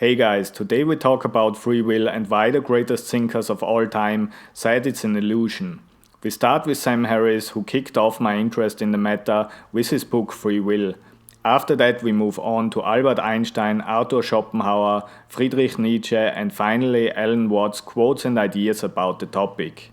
Hey guys, today we talk about free will and why the greatest thinkers of all time said it's an illusion. We start with Sam Harris, who kicked off my interest in the matter with his book Free Will. After that we move on to Albert Einstein, Arthur Schopenhauer, Friedrich Nietzsche and finally Alan Watts' quotes and ideas about the topic.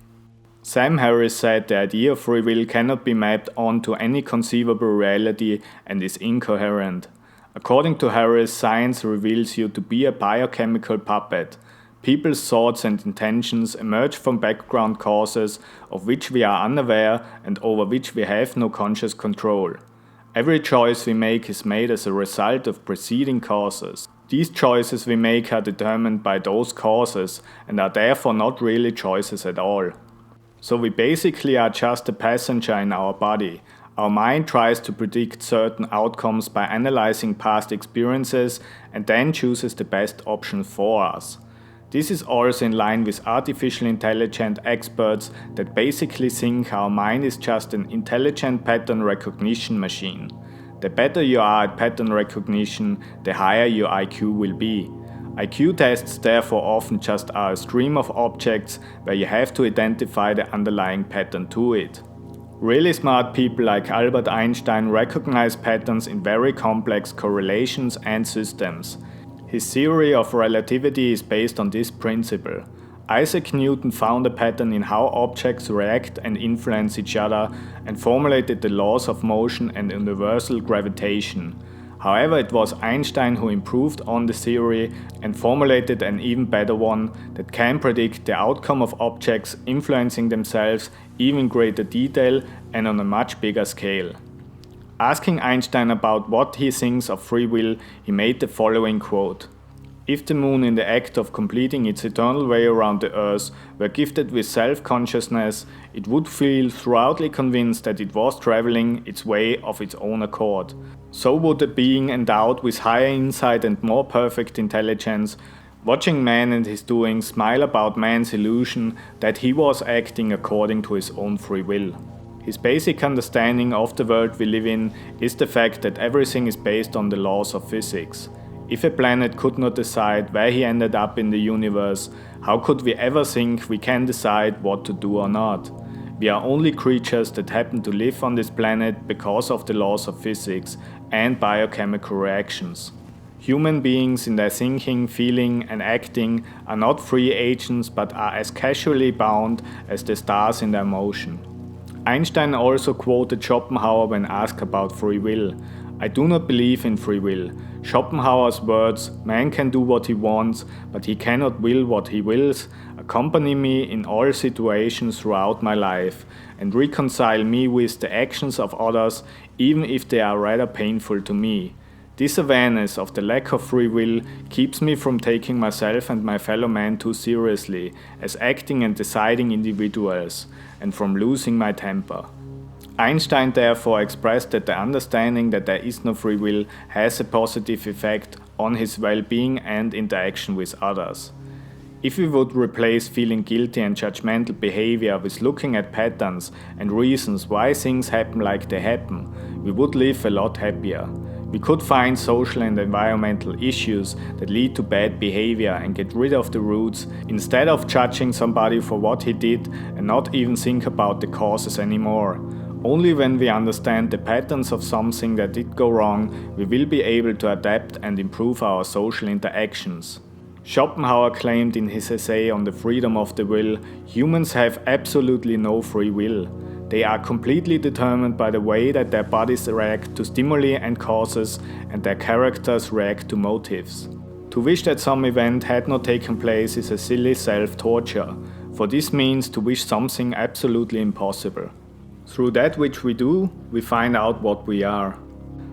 Sam Harris said the idea of free will cannot be mapped onto any conceivable reality and is incoherent. According to Harris, science reveals you to be a biochemical puppet. People's thoughts and intentions emerge from background causes of which we are unaware and over which we have no conscious control. Every choice we make is made as a result of preceding causes. These choices we make are determined by those causes and are therefore not really choices at all. So we basically are just a passenger in our body. Our mind tries to predict certain outcomes by analyzing past experiences and then chooses the best option for us. This is also in line with artificial intelligence experts that basically think our mind is just an intelligent pattern recognition machine. The better you are at pattern recognition, the higher your IQ will be. IQ tests therefore often just are a stream of objects where you have to identify the underlying pattern to it. Really smart people like Albert Einstein recognize patterns in very complex correlations and systems. His theory of relativity is based on this principle. Isaac Newton found a pattern in how objects react and influence each other and formulated the laws of motion and universal gravitation. However, it was Einstein who improved on the theory and formulated an even better one that can predict the outcome of objects influencing themselves even greater detail and on a much bigger scale. Asking Einstein about what he thinks of free will, he made the following quote: "If the moon in the act of completing its eternal way around the earth were gifted with self-consciousness, it would feel thoroughly convinced that it was traveling its way of its own accord. So would a being endowed with higher insight and more perfect intelligence, watching man and his doings, smile about man's illusion that he was acting according to his own free will." His basic understanding of the world we live in is the fact that everything is based on the laws of physics. If a planet could not decide where he ended up in the universe, how could we ever think we can decide what to do or not? We are only creatures that happen to live on this planet because of the laws of physics and biochemical reactions. Human beings in their thinking, feeling and acting are not free agents but are as casually bound as the stars in their motion. Einstein also quoted Schopenhauer when asked about free will. "I do not believe in free will. Schopenhauer's words, 'Man can do what he wants, but he cannot will what he wills,' accompany me in all situations throughout my life and reconcile me with the actions of others, even if they are rather painful to me. This awareness of the lack of free will keeps me from taking myself and my fellow man too seriously as acting and deciding individuals, and from losing my temper." Einstein therefore expressed that the understanding that there is no free will has a positive effect on his well-being and interaction with others. If we would replace feeling guilty and judgmental behavior with looking at patterns and reasons why things happen like they happen, we would live a lot happier. We could find social and environmental issues that lead to bad behavior and get rid of the roots instead of judging somebody for what he did and not even think about the causes anymore. Only when we understand the patterns of something that did go wrong, we will be able to adapt and improve our social interactions. Schopenhauer claimed in his essay on the freedom of the will, humans have absolutely no free will. They are completely determined by the way that their bodies react to stimuli and causes, and their characters react to motives. To wish that some event had not taken place is a silly self-torture, for this means to wish something absolutely impossible. Through that which we do, we find out what we are.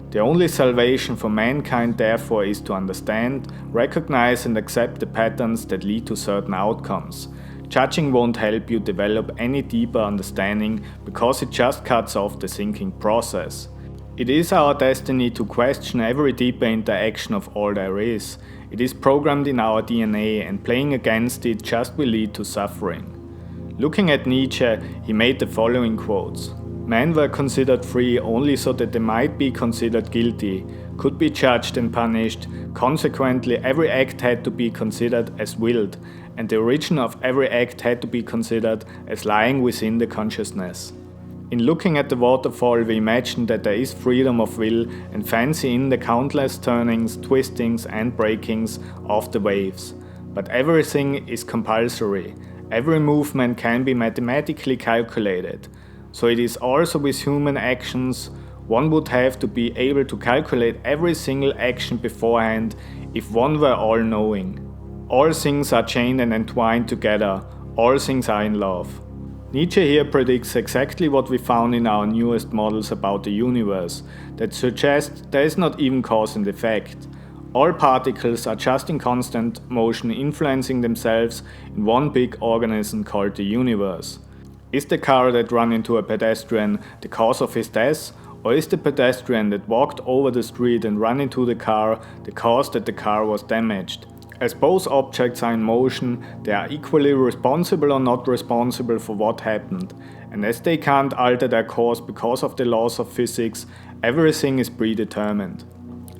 The only salvation for mankind therefore is to understand, recognize and accept the patterns that lead to certain outcomes. Judging won't help you develop any deeper understanding because it just cuts off the thinking process. It is our destiny to question every deeper interaction of all there is. It is programmed in our DNA and playing against it just will lead to suffering. Looking at Nietzsche, he made the following quotes: Men were considered free only so that they might be considered guilty, could be judged and punished. Consequently, every act had to be considered as willed, and the origin of every act had to be considered as lying within the consciousness. In looking at the waterfall, we imagine that there is freedom of will and fancy in the countless turnings, twistings and breakings of the waves. But everything is compulsory. Every movement can be mathematically calculated. So it is also with human actions. One would have to be able to calculate every single action beforehand if one were all-knowing. All things are chained and entwined together. All things are in love. Nietzsche here predicts exactly what we found in our newest models about the universe, that suggest there is not even cause and effect. All particles are just in constant motion, influencing themselves in one big organism called the universe. Is the car that ran into a pedestrian the cause of his death, or is the pedestrian that walked over the street and ran into the car the cause that the car was damaged? As both objects are in motion, they are equally responsible or not responsible for what happened, and as they can't alter their course because of the laws of physics, everything is predetermined.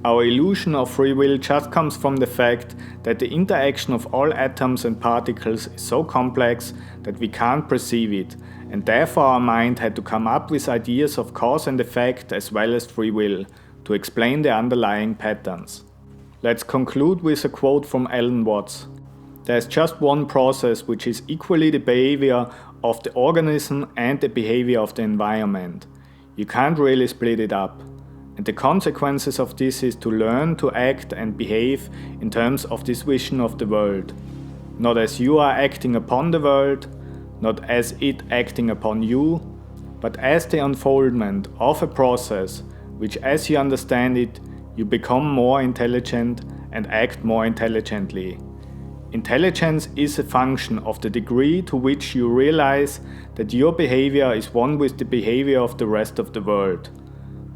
Our illusion of free will just comes from the fact that the interaction of all atoms and particles is so complex that we can't perceive it, and therefore our mind had to come up with ideas of cause and effect as well as free will to explain the underlying patterns. Let's conclude with a quote from Alan Watts. There is just one process which is equally the behavior of the organism and the behavior of the environment. You can't really split it up. And the consequences of this is to learn to act and behave in terms of this vision of the world. Not as you are acting upon the world, not as it acting upon you, but as the unfoldment of a process which, as you understand it, you become more intelligent and act more intelligently. Intelligence is a function of the degree to which you realize that your behavior is one with the behavior of the rest of the world.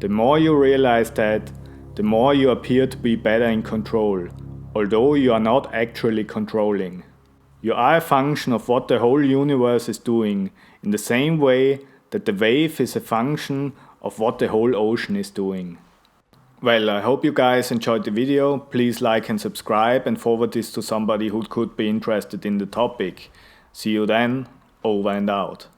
The more you realize that, the more you appear to be better in control, although you are not actually controlling. You are a function of what the whole universe is doing, in the same way that the wave is a function of what the whole ocean is doing. Well, I hope you guys enjoyed the video. Please like and subscribe and forward this to somebody who could be interested in the topic. See you then, over and out.